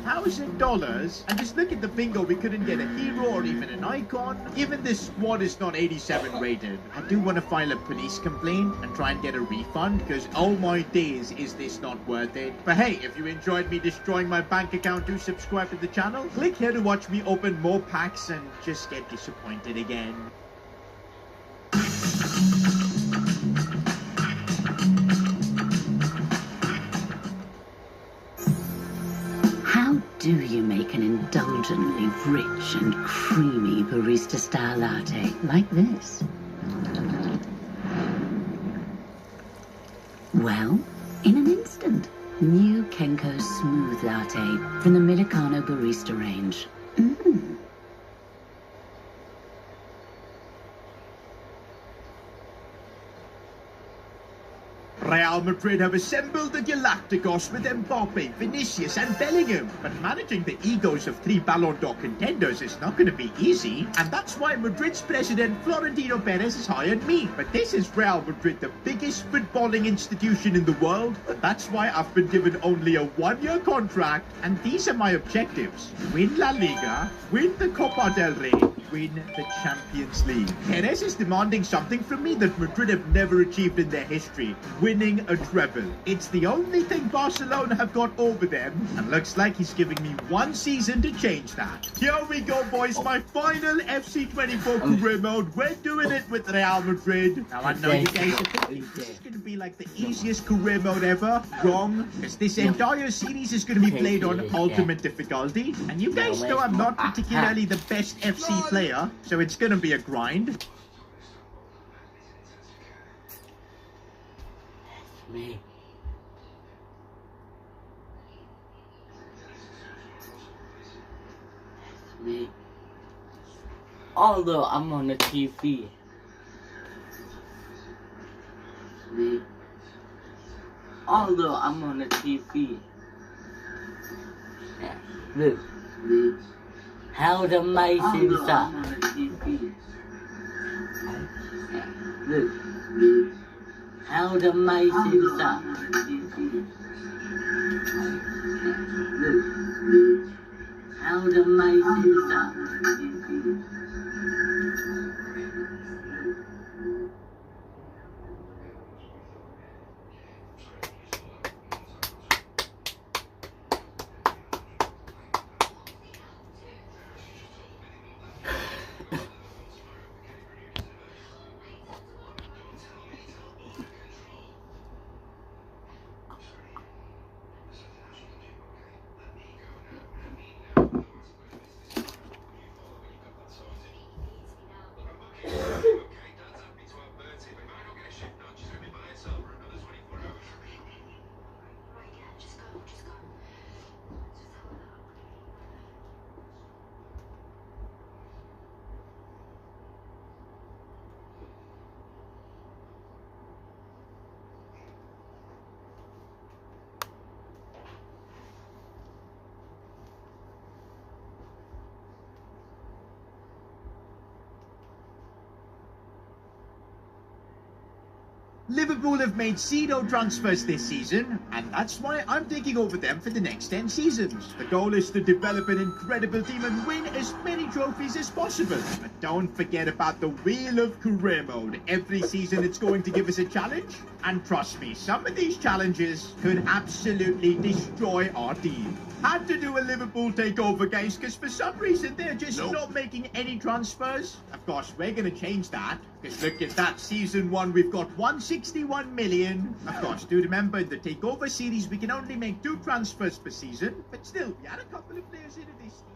$1,000. And just look at the bingo, we couldn't get a hero or even an icon. Even this squad is not 87 rated. I do want to file a police complaint and try and get a refund, because oh my days, is this not worth it. But hey, if you enjoyed me destroying my bank account, do subscribe to the channel. Click here to watch me open more packs and just get disappointed again. How do you make an indulgently rich and creamy barista-style latte like this? Well, in an instant. New Kenko Smooth Latte from the Millicano Barista range. Real Madrid have assembled the Galacticos with Mbappe, Vinicius and Bellingham. But managing the egos of 3 Ballon d'Or contenders is not going to be easy. And that's why Madrid's president Florentino Perez has hired me. But this is Real Madrid, the biggest footballing institution in the world. And that's why I've been given only a 1-year contract. And these are my objectives. Win La Liga, win the Copa del Rey, win the Champions League. Perez is demanding something from me that Madrid have never achieved in their history. Winning a treble. It's the only thing Barcelona have got over them, and looks like he's giving me 1 season to change that. Here we go, boys. My final FC24 career mode. We're doing it with Real Madrid. Now I know you guys are thinking this is going to be like the easiest career mode ever. Wrong, because this entire series is going to be played on ultimate difficulty, and you guys know I'm not particularly the best FC player, so it's going to be a grind. Me. Although I'm on the TV. Me. Although I'm on the TV. Yeah. Look. Me. How the amazing stuff. Look. Me. How the amazing stuff. Look. How the amazing stuff. Liverpool have made 0 transfers this season, and that's why I'm taking over them for the next 10 seasons. The goal is to develop an incredible team and win as many trophies as possible. But don't forget about the Wheel of Career mode. Every season it's going to give us a challenge, and trust me, some of these challenges could absolutely destroy our team. Had to do a Liverpool takeover, guys, because for some reason they're just not making any transfers. Of course, we're going to change that, because look at that. Season 1, we've got 161 million. Of course, do remember in the takeover series, we can only make 2 transfers per season. But still, we had a couple of players into this team.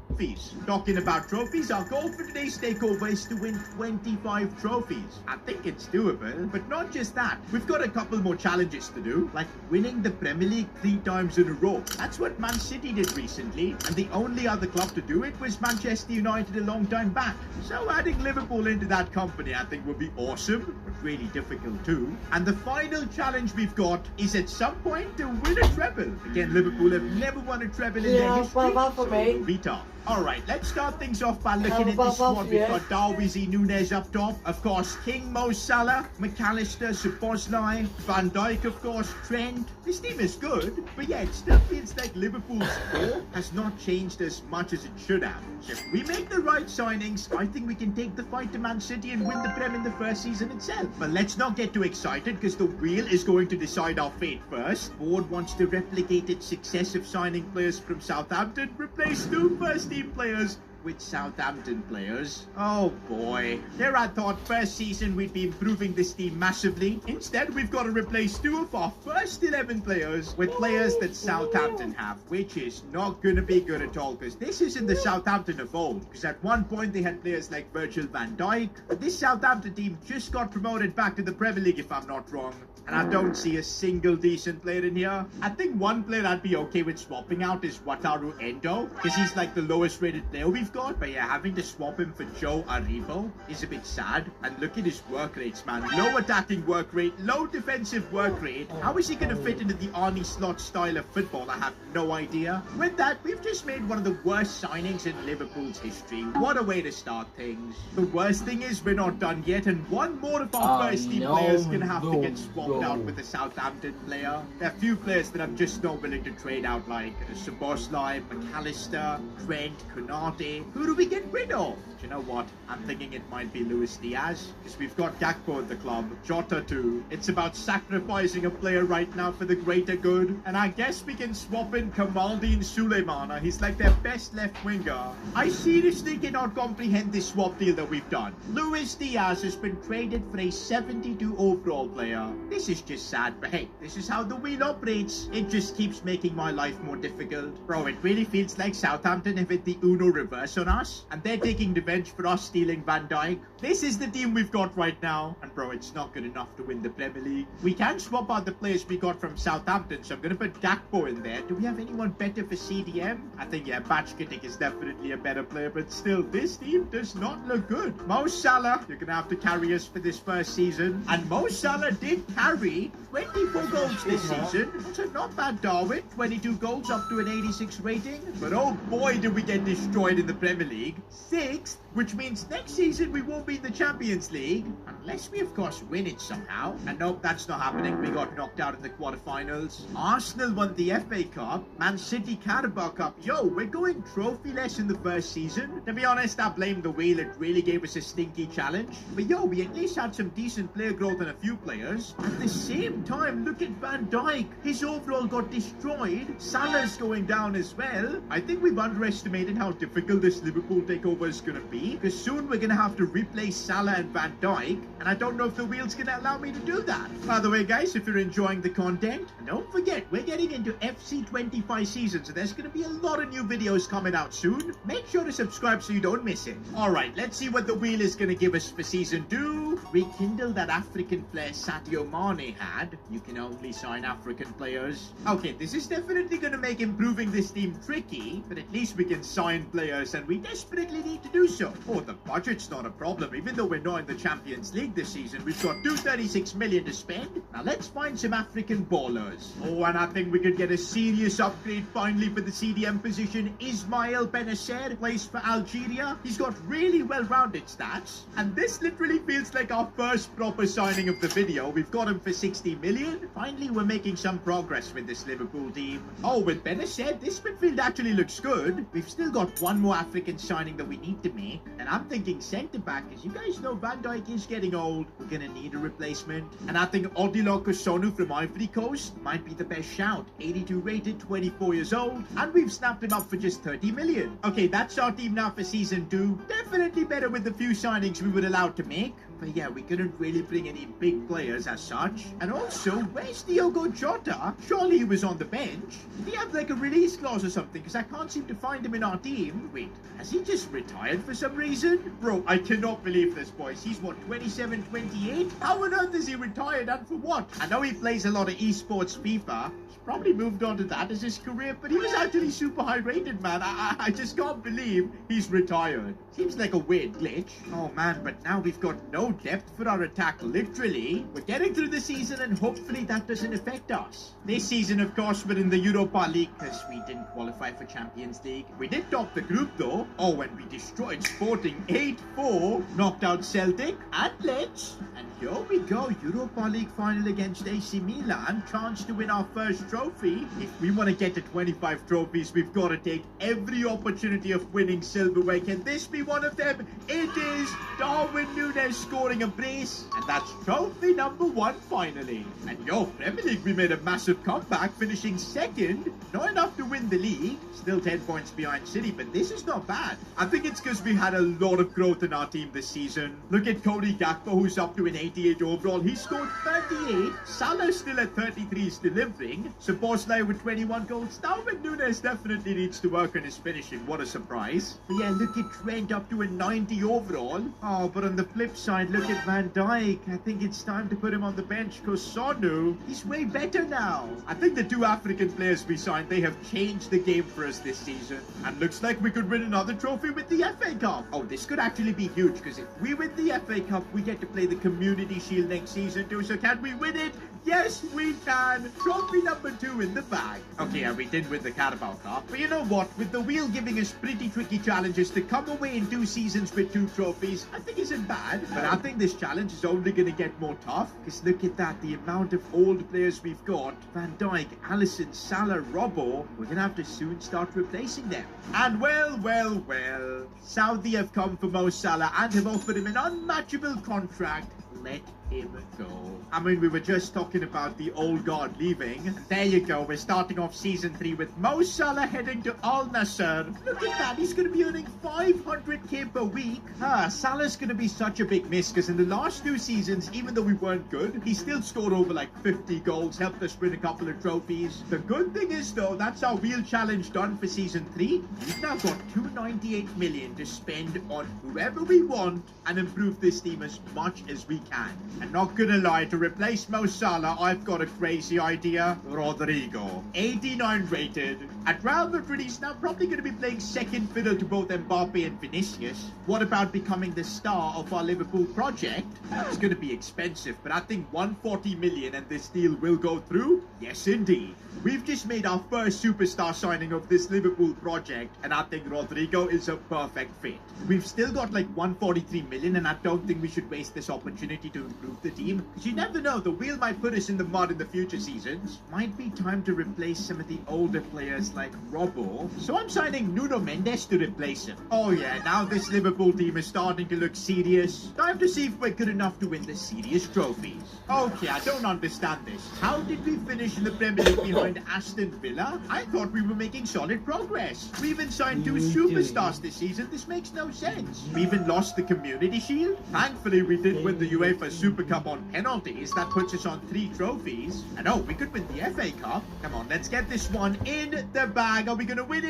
Trophies. Talking about trophies, our goal for today's takeover is to win 25 trophies. I think it's doable, but not just that. We've got a couple more challenges to do, like winning the Premier League 3 times in a row. That's what Man City did recently, and the only other club to do it was Manchester United a long time back. So adding Liverpool into that company I think would be awesome, but really difficult too. And the final challenge we've got is at some point to win a treble. Again, Liverpool have never won a treble in their history, so it'll be tough. All right, let's start things off by looking at How this squad. about We've yes? got Darwizi Nunes up top. Of course, King, Mo Salah, McAllister, Szoboszlai, Van Dijk, of course, Trent. This team is good, but yeah, it still feels like Liverpool's core has not changed as much as it should have. So if we make the right signings, I think we can take the fight to Man City and win the Prem in the first season itself. But let's not get too excited, because the wheel is going to decide our fate first. Board wants to replicate its success of signing players from Southampton, replace 2 first-team players with Southampton players. Oh boy. There I thought first season we'd be improving this team massively. Instead, we've got to replace 2 of our first 11 players with players that Southampton have, which is not going to be good at all, because this isn't the Southampton of old. Because at one point they had players like Virgil van Dijk, but this Southampton team just got promoted back to the Premier League if I'm not wrong. And I don't see a single decent player in here. I think one player I'd be okay with swapping out is Wataru Endo, because he's like the lowest rated player we've got. But yeah, having to swap him for Joe Aribo is a bit sad. And look at his work rates, man. Low attacking work rate, low defensive work rate. How is he going to fit into the Arnie Slot style of football? I have no idea. With that, we've just made one of the worst signings in Liverpool's history. What a way to start things. The worst thing is we're not done yet, and one more of our first team players going to have to get swapped out with a Southampton player. There are a few players that I'm just not willing to trade out, like Szoboszlai, McAllister, Trent, Konate. Who do we get rid of? Do you know what? I'm thinking it might be Luis Diaz, because we've got Gakpo at the club, Jota too. It's about sacrificing a player right now for the greater good, and I guess we can swap in Kamaldeen Suleimana. He's like their best left winger. I seriously cannot comprehend this swap deal that we've done. Luis Diaz has been traded for a 72 overall player. This is just sad, but hey, this is how the wheel operates. It just keeps making my life more difficult. Bro, it really feels like Southampton have hit the Uno reverse on us, and they're taking revenge for us stealing Van Dijk. This is the team we've got right now, and bro, it's not good enough to win the Premier League. We can swap out the players we got from Southampton, so I'm going to put Gakpo in there. Do we have anyone better for CDM? I think, yeah, Bachkitic is definitely a better player, but still, this team does not look good. Mo Salah, you're going to have to carry us for this first season, and Mo Salah did carry 24 goals this season, so not bad. Darwin, 22 goals up to an 86 rating, but oh boy did we get destroyed in the Premier League. 6th, which means next season we won't be in the Champions League, unless we of course win it somehow. And nope, that's not happening. We got knocked out in the quarterfinals. Arsenal won the FA Cup, Man City Carabao Cup. Yo, we're going trophyless in the first season. To be honest, I blame the wheel. It really gave us a stinky challenge. But yo, we at least had some decent player growth in a few players. At the same time, look at Van Dijk. His overall got destroyed. Salah's going down as well. I think we've underestimated how difficult this Liverpool takeover is going to be, because soon we're going to have to replace Salah and Van Dijk, and I don't know if the wheel's going to allow me to do that. By the way, guys, if you're enjoying the content, don't forget, we're getting into FC25 season, so there's going to be a lot of new videos coming out soon. Make sure to subscribe so you don't miss it. Alright, let's see what the wheel is going to give us for season 2. Rekindle that African flair Sadio Mane had. You can only sign African players. Okay, this is definitely going to make improving this team tricky, but at least we can sign players, and we desperately need to do so. Oh, the budget's not a problem. Even though we're not in the Champions League this season, we've got 236 million to spend. Now let's find some African ballers. Oh, and I think we could get a serious upgrade finally for the CDM position. Ismail Benacer plays for Algeria. He's got really well-rounded stats, and this literally feels like our first proper signing of the video. We've got him for 60 million. Finally, we're making some progress with this Liverpool team. Oh, with Benacer, this midfield actually looks good. We've still got one more African signing that we need to make, and I'm thinking centre-back, because you guys know Van Dijk is getting old. We're gonna need a replacement, and I think Odilo Kosonu from Ivory Coast might be the best shout. 82 rated, 24 years old, and we've snapped him up for just 30 million. Okay, that's our team now for season 2. Definitely better with the few signings we were allowed to make. But yeah, we couldn't really bring any big players as such. And also, where's Diogo Jota? Surely he was on the bench. Did he have like a release clause or something? Because I can't seem to find him in our team. Wait, has he just retired for some reason? Bro, I cannot believe this, boys. He's what, 27, 28? How on earth is he retired, and for what? I know he plays a lot of esports FIFA. He's probably moved on to that as his career, but he was actually super high rated, man. I just can't believe he's retired. Seems like a weird glitch. Oh man, but now we've got no no depth for our attack, literally. We're getting through the season and hopefully that doesn't affect us. This season, of course, we're in the Europa League because we didn't qualify for Champions League. We did top the group though. Oh, and we destroyed Sporting 8-4, knocked out Celtic and Leeds. And here we go, Europa League final against AC Milan. Chance to win our first trophy. If we want to get to 25 trophies, we've got to take every opportunity of winning silverware. Can this be one of them? It is. Darwin Núñez scoring a brace. And that's trophy number 1 finally. And yo, Premier League, we made a massive comeback, finishing second. Not enough to win the league. Still 10 points behind City, but this is not bad. I think it's because we had a lot of growth in our team this season. Look at Cody Gakpo, who's up to an 88 overall. He scored 38. Salah's still at 33, is delivering. Szoboszlai with 21 goals. Darwin Núñez definitely needs to work on his finishing. What a surprise. But yeah, look at Trent up to a 90 overall. Oh, but on the flip side, look at Van Dijk. I think it's time to put him on the bench because Sonu, he's way better now. I think the 2 African players we signed, they have changed the game for us this season. And looks like we could win another trophy with the FA Cup. Oh, this could actually be huge because if we win the FA Cup, we get to play the Community Shield next season too. So can we win it? Yes, we can. Trophy number 2 in the bag. Okay, and we did win the Carabao Cup. But you know what? With the wheel giving us pretty tricky challenges, to come away in 2 seasons with 2 trophies, I think isn't bad. But I think this challenge is only going to get more tough. Because look at that, the amount of old players we've got. Van Dijk, Alisson, Salah, Robbo. We're going to have to soon start replacing them. And well, Saudi have come for Mo Salah and have offered him an unmatchable contract. Let him go. I mean, we were just talking about the old guard leaving. And there you go. We're starting off season 3 with Mo Salah heading to Al Nassr. Look at that. He's going to be earning 500k per week. Salah's going to be such a big miss because in the last 2 seasons, even though we weren't good, he still scored over like 50 goals, helped us win a couple of trophies. The good thing is though, that's our wheel challenge done for season 3. We've now got 298 million to spend on whoever we want and improve this team as much as we can. And not gonna lie, to replace Mo Salah, I've got a crazy idea. Rodrigo, 89 rated. At Real Madrid, he's now probably going to be playing second fiddle to both Mbappe and Vinicius. What about becoming the star of our Liverpool project? It's going to be expensive, but I think 140 million and this deal will go through. Yes, indeed. We've just made our first superstar signing of this Liverpool project, and I think Rodrigo is a perfect fit. We've still got like 143 million, and I don't think we should waste this opportunity to improve the team, because you never know, the wheel might put us in the mud in the future seasons. Might be time to replace some of the older players like Robbo, so I'm signing Nuno Mendes to replace him. Oh yeah, now this Liverpool team is starting to look serious. Time to see if we're good enough to win the serious trophies. Okay, I don't understand this. How did we finish in the Premier League behind Aston Villa? I thought we were making solid progress. We even signed 2 superstars this season. This makes no sense. We even lost the Community Shield. Thankfully, we did win the UEFA Super Cup on penalties. That puts us on 3 trophies. And oh, we could win the FA Cup. Come on, let's get this one in the bag. Are we going to win it?